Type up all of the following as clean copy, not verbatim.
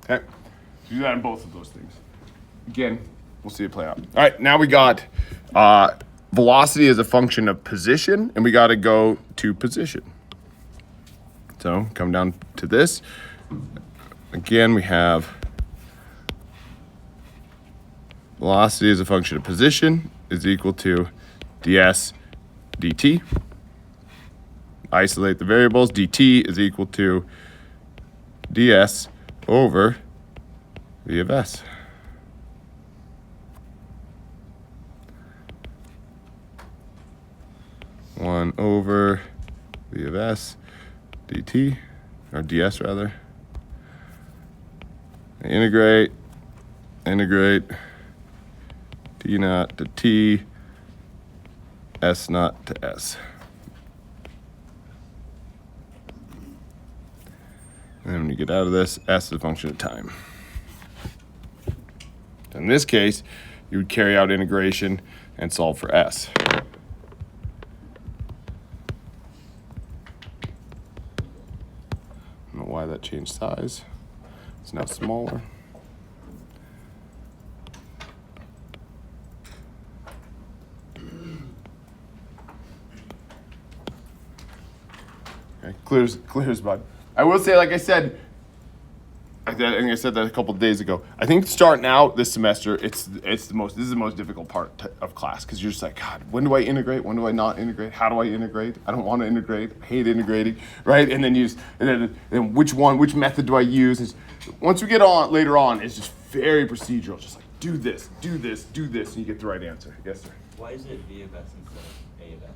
Okay, so do that in both of those things. Again, we'll see it play out. All right, now we got velocity as a function of position, and we got to go to position. So come down to this. Again, we have velocity as a function of position is equal to ds dt. Isolate the variables. dt is equal to ds over v of s. One over v of s dt, or ds rather. Integrate d naught to t, s naught to s. And then when you get out of this, s is a function of time. In this case, you would carry out integration and solve for s. I don't know why that changed size. It's now smaller. Okay, clear as mud. I will say, like I said, I think I said that a couple of days ago. I think starting out this semester, this is the most difficult part of class, because you're just like, God, when do I integrate? When do I not integrate? How do I integrate? I don't want to integrate. I hate integrating, right? And then which method do I use? Once we get on later on, it's just very procedural. Just like do this, and you get the right answer. Yes, sir. Why is it V of S instead of A of S?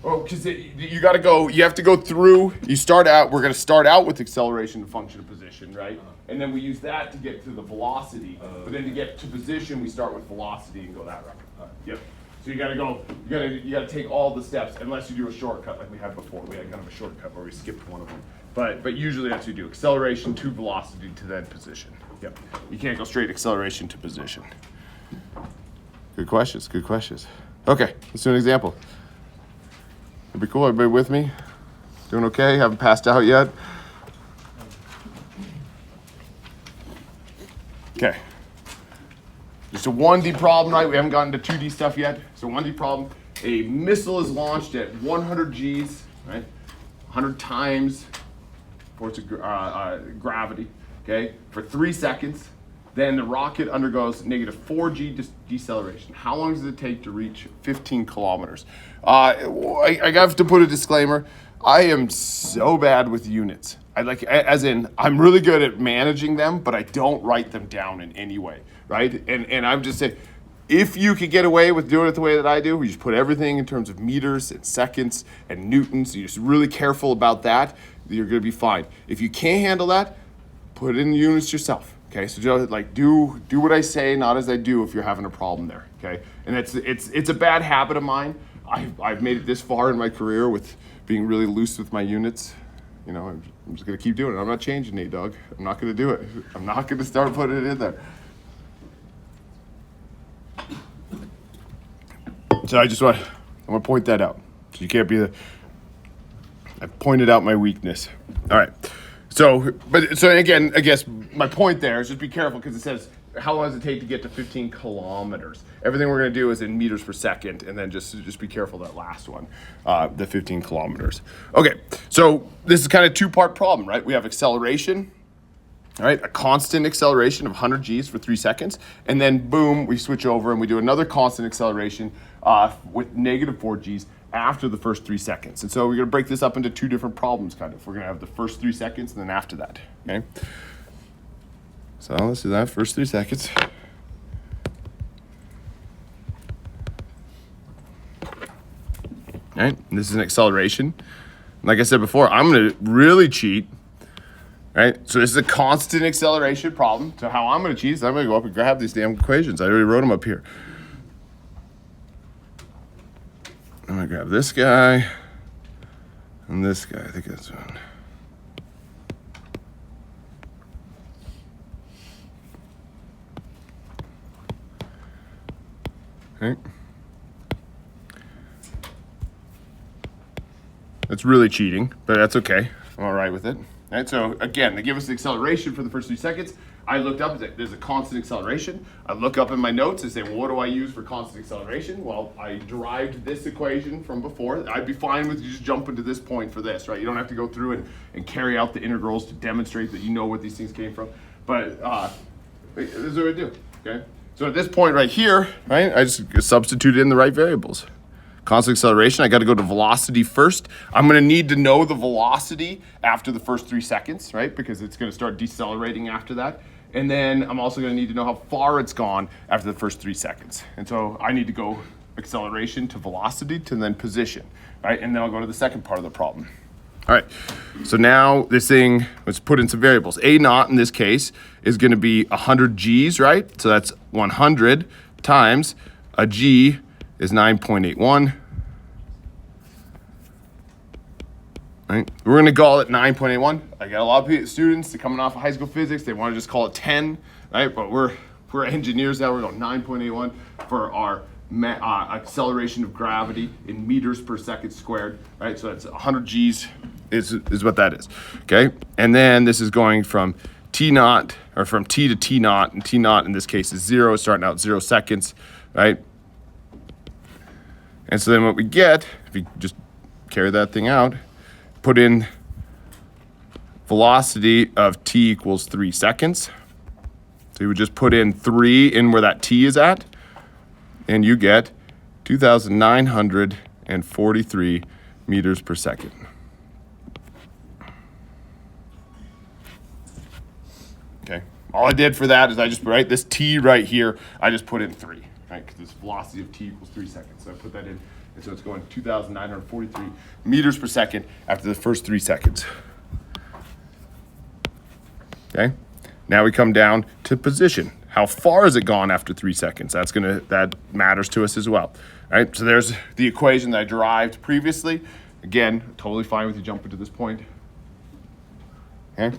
Oh, because you got to go. You have to go through. We're going to start out with acceleration, function of position, right? And then we use that to get to the velocity. But then to get to position, we start with velocity and go that route. Yep. So you got to go. You got to take all the steps, unless you do a shortcut like we had before. We had kind of a shortcut where we skipped one of them. But usually that's what you do: acceleration to velocity to then position. Yep. You can't go straight acceleration to position. Good questions. Okay, let's do an example. It'd be cool. Everybody with me? Doing okay? Haven't passed out yet? Okay. Just a 1D problem, right? We haven't gotten to 2D stuff yet. So 1D problem. A missile is launched at 100 Gs, right? 100 times force of gravity, okay? For 3 seconds. Then the rocket undergoes negative 4G deceleration. How long does it take to reach 15 kilometers? I have to put a disclaimer. I am so bad with units. I'm really good at managing them, but I don't write them down in any way, right? And I'm just saying, if you could get away with doing it the way that I do, we just put everything in terms of meters and seconds and newtons, you're just really careful about that, you're gonna be fine. If you can't handle that, put it in units yourself. Okay, so just like do what I say, not as I do if you're having a problem there. Okay, and it's a bad habit of mine. I've made it this far in my career with being really loose with my units. You know, I'm just gonna keep doing it. I'm not changing it, dog. I'm not gonna do it. I'm not gonna start putting it in there. So I'm gonna point that out. So you can't be I pointed out my weakness. All right. So again, I guess my point there is just be careful, because it says, how long does it take to get to 15 kilometers? Everything we're going to do is in meters per second, and then just be careful that last one, the 15 kilometers. Okay, so this is kind of a two-part problem, right? We have acceleration, all right, a constant acceleration of 100 Gs for 3 seconds, and then boom, we switch over and we do another constant acceleration with negative 4 Gs after the first 3 seconds. And so we're going to break this up into two different problems, kind of. We're going to have the first 3 seconds and then after that, okay? So let's do that, first 3 seconds. All right, this is an acceleration. Like I said before, I'm going to really cheat. Right, so this is a constant acceleration problem. So how I'm going to cheat is I'm going to go up and grab these damn equations. I already wrote them up here. I'm going to grab this guy and this guy. I think that's one. Okay. That's really cheating, but that's okay. I'm all right with it. Right? So again, they give us the acceleration for the first 3 seconds. I looked up, there's a constant acceleration. I look up in my notes and say, well, what do I use for constant acceleration? Well, I derived this equation from before. I'd be fine with you just jumping to this point for this, right? You don't have to go through and carry out the integrals to demonstrate that you know what these things came from. But this is what I do, okay? So at this point right here, right, I just substituted in the right variables. Constant acceleration, I got to go to velocity first. I'm going to need to know the velocity after the first 3 seconds, right? Because it's going to start decelerating after that. And then I'm also going to need to know how far it's gone after the first 3 seconds. And so I need to go acceleration to velocity to then position, right? And then I'll go to the second part of the problem. All right, so now this thing, let's put in some variables. A naught in this case is going to be 100 G's, right? So that's 100 times a G is 9.81. Right? We're going to call it 9.81. I got a lot of students that coming off of high school physics, they want to just call it 10, right? But we're engineers now, we're going 9.81 for our acceleration of gravity in meters per second squared, right? So that's 100 G's is what that is, okay? And then this is going from T naught, or from T to T naught, and T naught in this case is 0, starting out 0 seconds, right? And so then what we get, if you just carry that thing out, put in velocity of t equals 3 seconds. So you would just put in 3 in where that t is at, and you get 2,943 meters per second. Okay, all I did for that is I just, right, this t right here, I just put in 3, right, because this velocity of t equals 3 seconds. So I put that in, and so it's going 2,943 meters per second after the first 3 seconds. Okay, now we come down to position. How far has it gone after 3 seconds? That matters to us as well. All right, so there's the equation that I derived previously. Again, totally fine with you jumping to this point. Okay.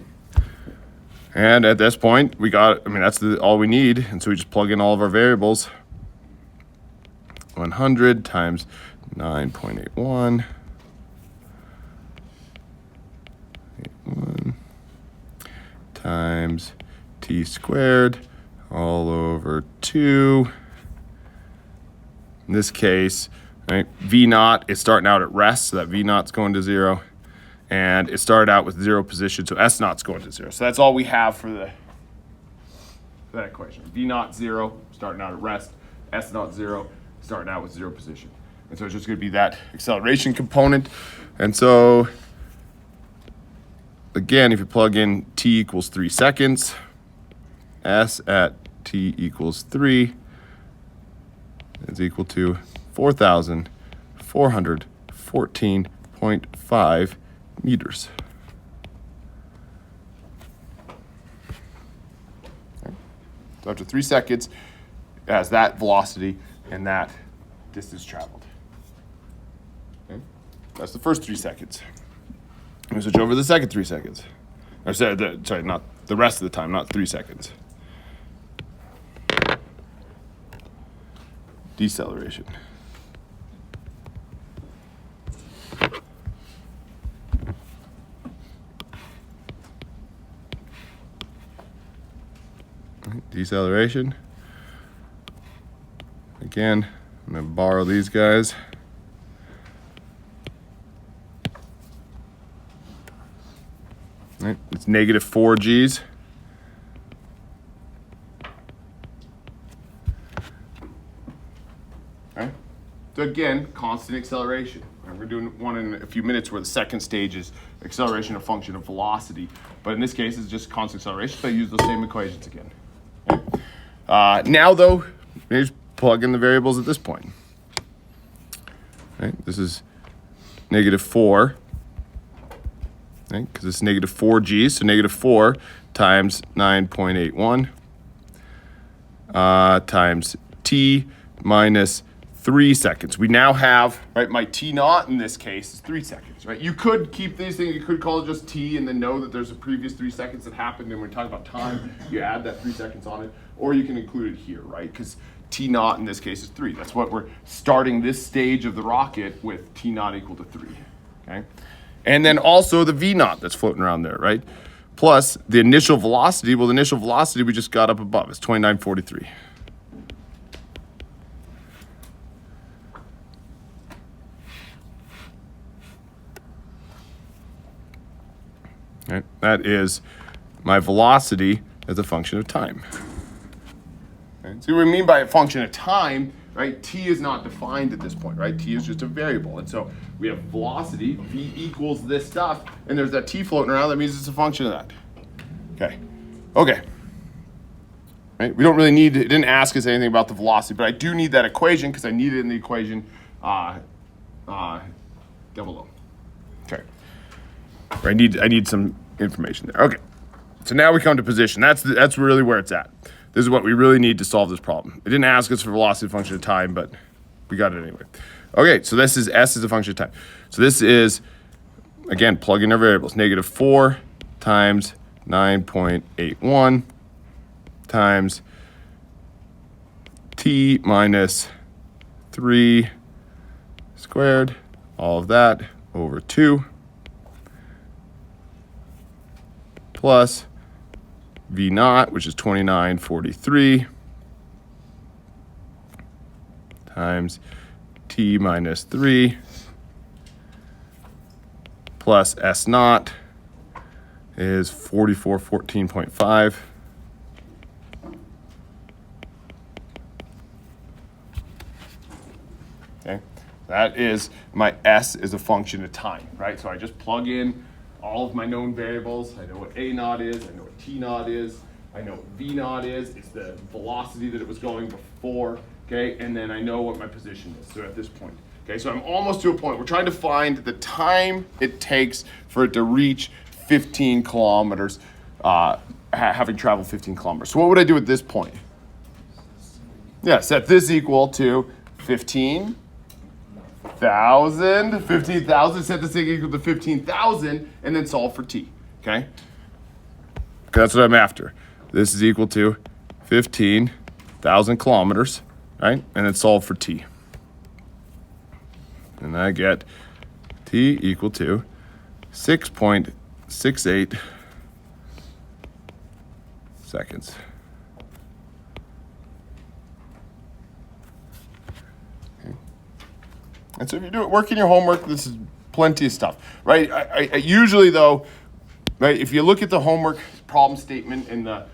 And at this point, we got, that's all we need. And so we just plug in all of our variables. 100 times 9.81. Times t squared all over 2. In this case, right, V naught is starting out at rest, so that V naught's going to 0. And it started out with 0 position, so S naught's going to 0. So that's all we have for that equation. V naught 0, starting out at rest. S naught 0, starting out with 0 position. And so it's just going to be that acceleration component. And so again, if you plug in t equals 3 seconds, S at t equals 3 is equal to 4,414.5 meters. Okay. So after 3 seconds, it has that velocity and that distance traveled. Okay. That's the first 3 seconds. We switch over to the second 3 seconds. Or sorry, not the rest of the time, not 3 seconds. Deceleration. Deceleration. Again, I'm going to borrow these guys. Right, it's negative 4 G's. Okay. So again, constant acceleration. And we're doing one in a few minutes where the second stage is acceleration a function of velocity. But in this case, it's just constant acceleration, so I use those same equations again. Okay. Now though, we just plug in the variables at this point. Okay. This is negative 4. Because it's negative 4 G's, so negative 4 times 9.81 times t minus 3 seconds. We now have, right, my t naught in this case is 3 seconds, right? You could keep these things, you could call it just t and then know that there's a previous 3 seconds that happened, and when we're talking about time, you add that 3 seconds on it, or you can include it here, right? Because t naught in this case is 3. That's what we're starting this stage of the rocket with, t naught equal to 3, okay? And then also the V naught that's floating around there, right? Plus the initial velocity. Well, the initial velocity we just got up above. It's 2943. Right? That is my velocity as a function of time. Right? So what we mean by a function of time, right? T is not defined at this point, right? T is just a variable. And so we have velocity, V equals this stuff, and there's that T floating around. That means it's a function of that. Okay. Okay. Right? We don't really need, it didn't ask us anything about the velocity, but I do need that equation because I need it in the equation down below. Okay. I need some information there. Okay. So now we come to position. That's really where it's at. This is what we really need to solve this problem. It didn't ask us for velocity function of time, but we got it anyway. Okay, so this is S as a function of time. So this is, again, plug in our variables. -4 times 9.81 times T minus 3 squared, all of that, over 2, plus V naught, which is 2943, times T minus 3, plus S naught is 4414.5. Okay, that is my S is a function of time, right? So I just plug in all of my known variables. I know what A naught is, I know what T naught is, I know what V naught is, it's the velocity that it was going before, okay? And then I know what my position is, so at this point. Okay, so I'm almost to a point. We're trying to find the time it takes for it to reach 15 kilometers, having traveled 15 kilometers. So what would I do at this point? Yeah, set this equal to 15,000, set this thing equal to 15,000, and then solve for T, okay? That's what I'm after. This is equal to 15,000 kilometers, right? And then solve for T. And I get T equal to 6.68 seconds. Okay. And so if you do it, work in your homework, this is plenty of stuff, right? I usually though, right, if you look at the homework problem statement in the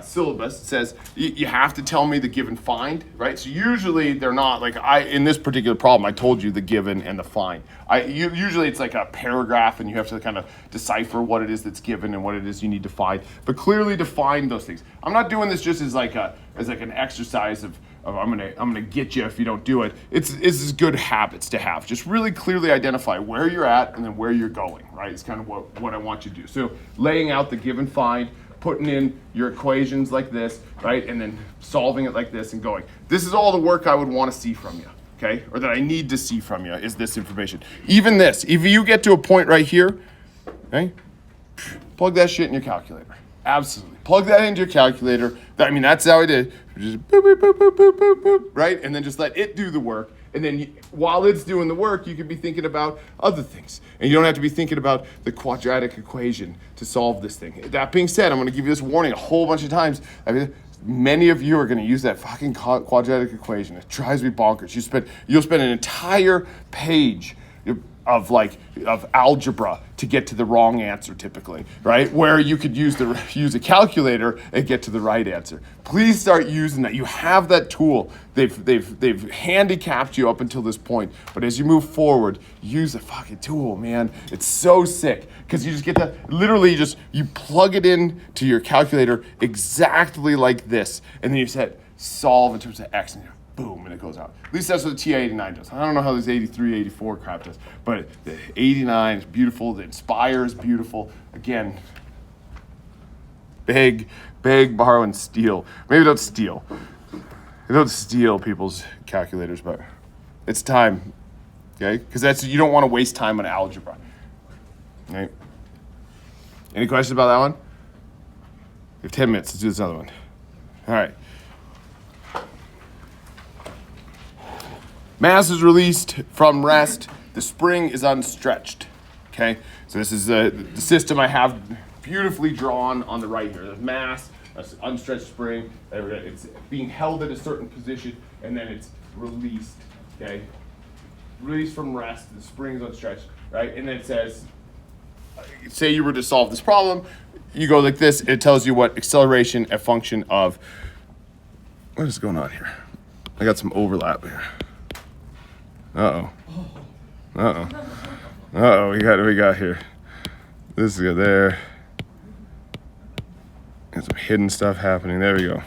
syllabus, it says you have to tell me the given find, right? So usually they're not like in this particular problem, I told you the given and the find. Usually it's like a paragraph and you have to kind of decipher what it is that's given and what it is you need to find, but clearly define those things. I'm not doing this just as like an exercise of I'm gonna get you if you don't do it. It's good habits to have. Just really clearly identify where you're at and then where you're going, right? It's kind of what I want you to do. So laying out the given find, putting in your equations like this, right? And then solving it like this and going. This is all the work I would want to see from you, okay? Or that I need to see from you is this information. Even this, if you get to a point right here, okay? Plug that shit in your calculator. Absolutely. Plug that into your calculator. That's how I did. Just boop, boop, boop, boop, boop, boop, boop, right? And then just let it do the work. And then while it's doing the work, you could be thinking about other things. And you don't have to be thinking about the quadratic equation to solve this thing. That being said, I'm going to give you this warning a whole bunch of times. Many of you are going to use that fucking quadratic equation. It drives me bonkers. You'll spend an entire page of algebra to get to the wrong answer typically, right? Where you could use a calculator and get to the right answer. Please start using that. You have that tool. They've handicapped you up until this point, but as you move forward, use the fucking tool, man. It's so sick because you just get to literally you plug it in to your calculator exactly like this, and then you set solve in terms of X and boom, and it goes out. At least that's what the TI-89 does. I don't know how this 83, 84 crap does, but the 89 is beautiful. The Inspire is beautiful. Again, beg, borrow, and steal. Maybe don't steal. Don't steal people's calculators, but it's time, okay? Because you don't want to waste time on algebra, right? Any questions about that one? We have 10 minutes. Let's do this other one. All right. Mass is released from rest. The spring is unstretched. Okay, so this is the system I have beautifully drawn on the right here. There's mass, that's unstretched spring, it's being held at a certain position, and then it's released, okay? Released from rest, the spring is unstretched, right? And then it says, say you were to solve this problem, you go like this, it tells you what acceleration, a function of, what is going on here? I got some overlap here. Uh-oh. Uh-oh. Uh-oh, what we got here? This is there. There's some hidden stuff happening. There we go.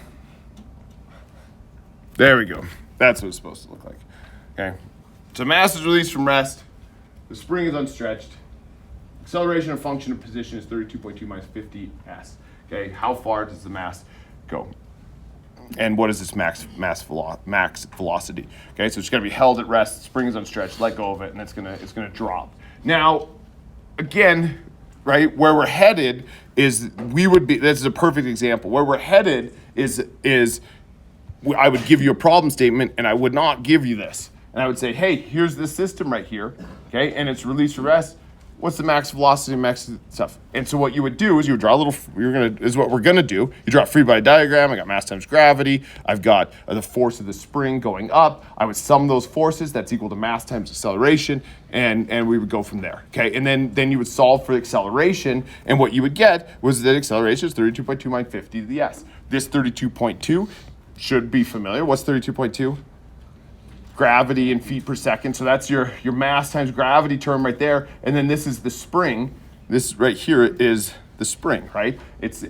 There we go. That's what it's supposed to look like. Okay. So mass is released from rest. The spring is unstretched. Acceleration of function of position is 32.2 minus 50s. Okay. How far does the mass go? And what is this max velocity? Okay. So it's going to be held at rest. The spring is unstretched. Let go of it, and it's gonna drop. Now, again, right where we're headed is this is a perfect example. Where we're headed is I would give you a problem statement, and I would not give you this. And I would say, hey, here's this system right here, okay, and it's released for rest. What's the max velocity, max stuff? And so what you would do is you would draw a little, is what we're gonna do. You draw a free body diagram. I got mass times gravity. I've got the force of the spring going up. I would sum those forces. That's equal to mass times acceleration, and we would go from there, okay? And then you would solve for the acceleration, and what you would get was that acceleration is 32.2 minus 50 to the s. This 32.2 should be familiar. What's 32.2? Gravity in feet per second. So that's your mass times gravity term right there. And then this is the spring. This right here is the spring, right? It's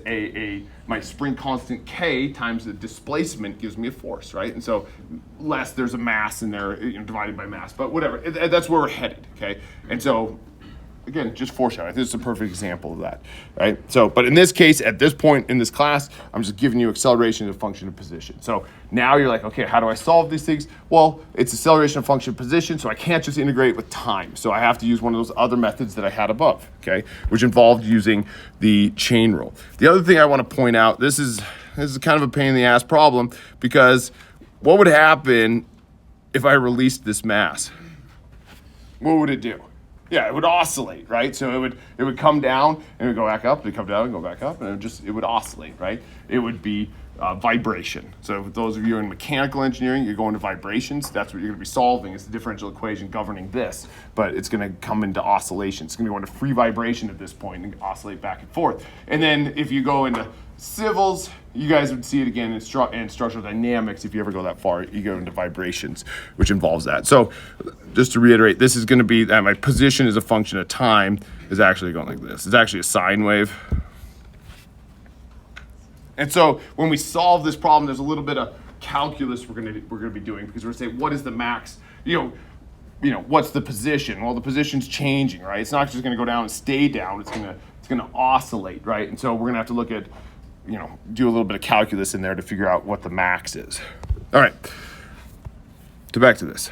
my spring constant K times the displacement gives me a force, right? And so less there's a mass in there, divided by mass, but whatever. That's where we're headed, okay? And so again, just foreshadowing. This is a perfect example of that, right? So, but in this case, at this point in this class, I'm just giving you acceleration as a function of position. So now you're like, okay, how do I solve these things? Well, it's acceleration of function of position, so I can't just integrate with time. So I have to use one of those other methods that I had above, okay? Which involved using the chain rule. The other thing I want to point out, this is kind of a pain in the ass problem, because what would happen if I released this mass? What would it do? Yeah, it would oscillate, right? So it would come down and it would go back up, it would come down and go back up, and it would oscillate, right? It would be vibration. So for those of you in mechanical engineering, you're going to vibrations. That's what you're going to be solving. It's the differential equation governing this, but it's going to come into oscillation. It's going to go into free vibration at this point and oscillate back and forth. And then if you go into civils, you guys would see it again in structural dynamics. If you ever go that far, you go into vibrations, which involves that. So just to reiterate, this is going to be that my position as a function of time is actually going like this. It's actually a sine wave. And so when we solve this problem, there's a little bit of calculus we're gonna be doing, because we're gonna say, what is the max, what's the position? Well, the position's changing, right? It's not just gonna go down and stay down, it's gonna oscillate, right? And so we're gonna have to look at, do a little bit of calculus in there to figure out what the max is. All right, so back to this.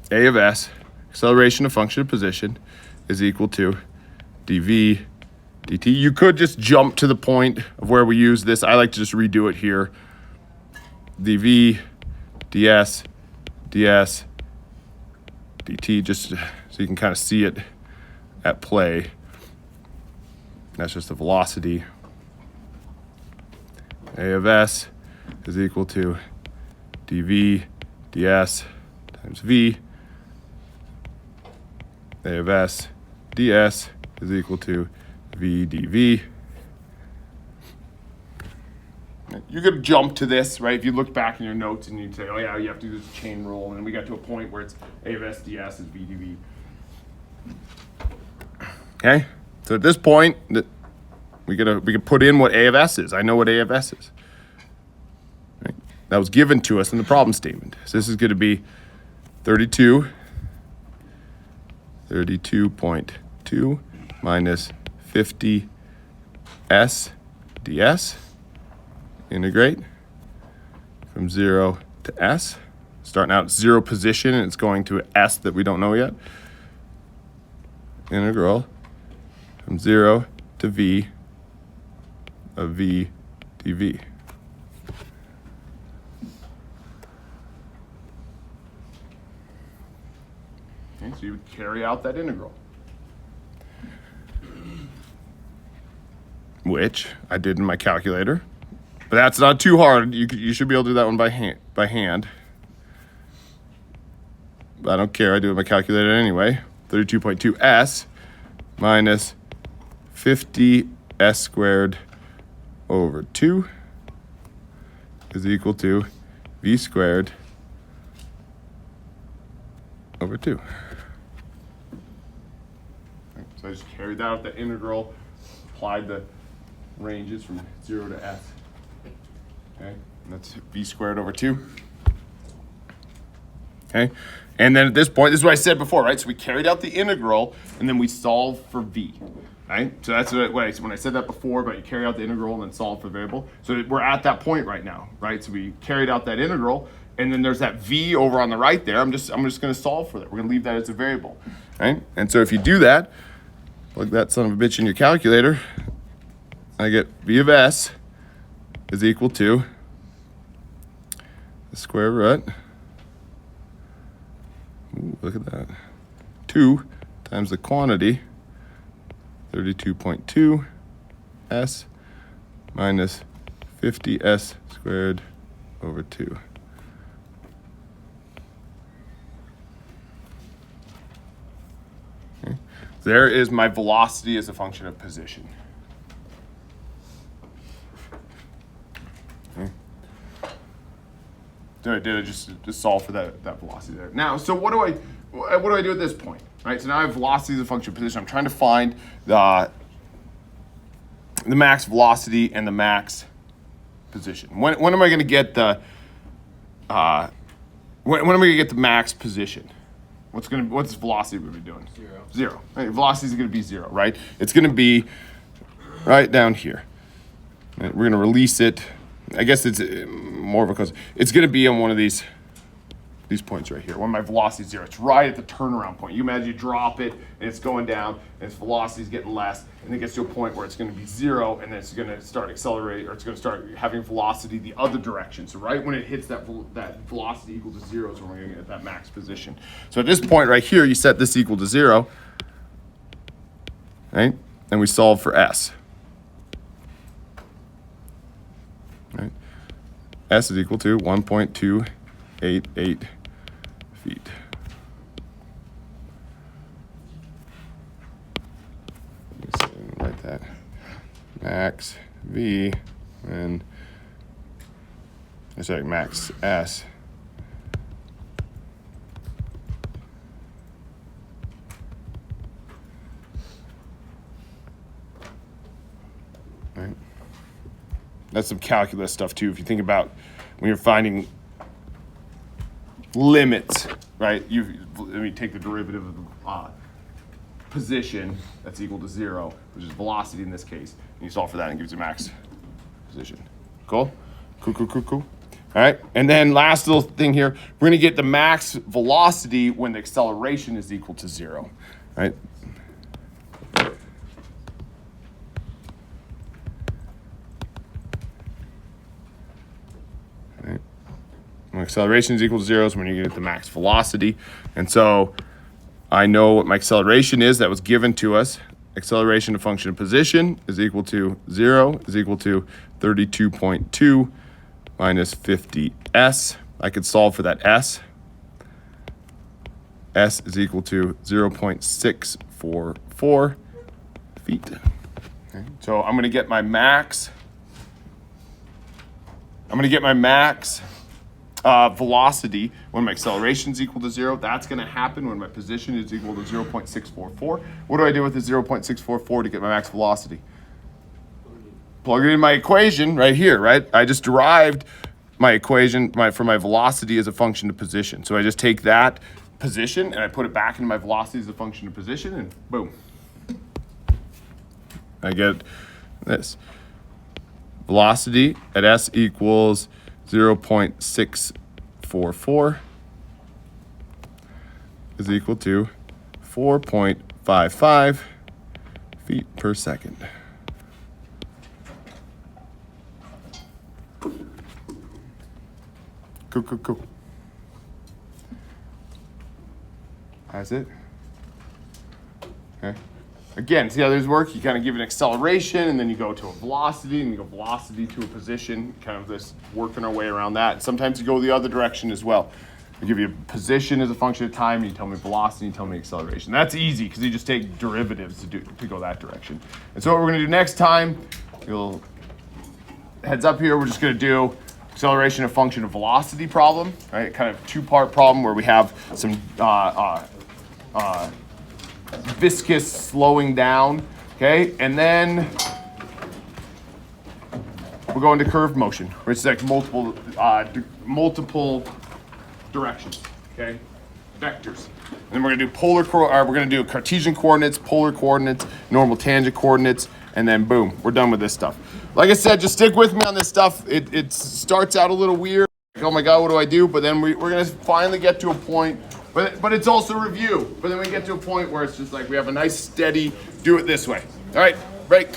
A of s, acceleration of function of position, is equal to dv dt. You could just jump to the point of where we use this. I like to just redo it here. dv ds dt, just so you can kind of see it at play. That's just the velocity. A of s is equal to dv ds times v. A of s ds is equal to v dv. You could jump to this, right? If you look back in your notes and you'd say, oh yeah, you have to do this chain rule, and we got to a point where it's A of s ds is v dv. Okay, so at this point, we could put in what A of s is. I know what A of s is. Right? That was given to us in the problem statement. So this is going to be 32.2 minus 50 s ds. Integrate from 0 to s. Starting out at 0 position, and it's going to s that we don't know yet. Integral from 0 to v of v dv. Okay, So you would carry out that integral, which I did in my calculator. But that's not too hard. You should be able to do that one by hand. But I don't care. I do it with my calculator anyway. 32.2s minus 50s squared over 2 is equal to v squared over 2. So I just carried out the integral, applied the ranges from 0 to s. Okay, and that's v squared over 2. Okay, and then at this point, this is what I said before, right? So we carried out the integral, and then we solved for v, right? So that's when I said that before, but you carry out the integral and then solve for the variable. So we're at that point right now, right? So we carried out that integral, and then there's that v over on the right there. I'm just going to solve for that. We're going to leave that as a variable, right? And so if you do that, plug that son of a bitch in your calculator, I get v of s is equal to the square root. Ooh, look at that. 2 times the quantity, 32.2 s minus 50s squared over 2. Okay. There is my velocity as a function of position. Okay. So I did just solve for that velocity there. Now, so what do I do at this point? Right. So now I have velocity as a function of position. I'm trying to find the max velocity and the max position. When am I going to get the when am I going to get the max position? What's velocity going to be doing? 0. 0. Right? Velocity is going to be 0, right? It's going to be right down here. Right? We're going to release it. I guess it's more of a cause. It's going to be on one of these points right here. When my velocity is 0, it's right at the turnaround point. You imagine you drop it and it's going down, and its velocity is getting less, and it gets to a point where it's going to be 0, and then it's going to start accelerating, or it's going to start having velocity the other direction. So right when it hits that velocity equal to 0 is when we're going to get that max position. So at this point right here, you set this equal to 0, right? And we solve for s. Right? S is equal to 1.288 feet. Write that. Max V and max S. Right. That's some calculus stuff too. If you think about when you're finding limits, right? Take the derivative of the position that's equal to 0, which is velocity in this case, and you solve for that and it gives you max position. Cool? Cool. All right, and then last little thing here, we're going to get the max velocity when the acceleration is equal to 0, right? When acceleration is equal to 0 is when you get the max velocity. And so I know what my acceleration is that was given to us. Acceleration to function of position is equal to 0 is equal to 32.2 minus 50s. I could solve for that s. S is equal to 0.644 feet. Okay. So I'm going to get my max. Velocity when my acceleration is equal to 0. That's going to happen when my position is equal to 0.644. What do I do with the 0.644 to get my max velocity? Plug it in my equation right here, right? I just derived my equation for my velocity as a function of position. So I just take that position and I put it back into my velocity as a function of position, and boom. I get this. Velocity at s equals 0.644 is equal to 4.55 feet per second. Cool. That's it. Again, see how these work? You kind of give an acceleration, and then you go to a velocity, and you go velocity to a position, kind of this working our way around that. Sometimes you go the other direction as well. I give you a position as a function of time, and you tell me velocity, you tell me acceleration. That's easy, because you just take derivatives to go that direction. And so what we're gonna do next time, you'll heads up here, we're just gonna do acceleration a function of velocity problem, right? Kind of two-part problem where we have some viscous slowing down, okay? And then we're going to curved motion, which is like multiple directions, okay? Vectors. And then we're gonna do we're gonna do Cartesian coordinates, polar coordinates, normal tangent coordinates, and then boom, we're done with this stuff. Like I said, just stick with me on this stuff. It starts out a little weird. Like, oh my God, what do I do? But then we're gonna finally get to a point, but it's also review. But then we get to a point where it's just like we have a nice steady, do it this way. All right, break.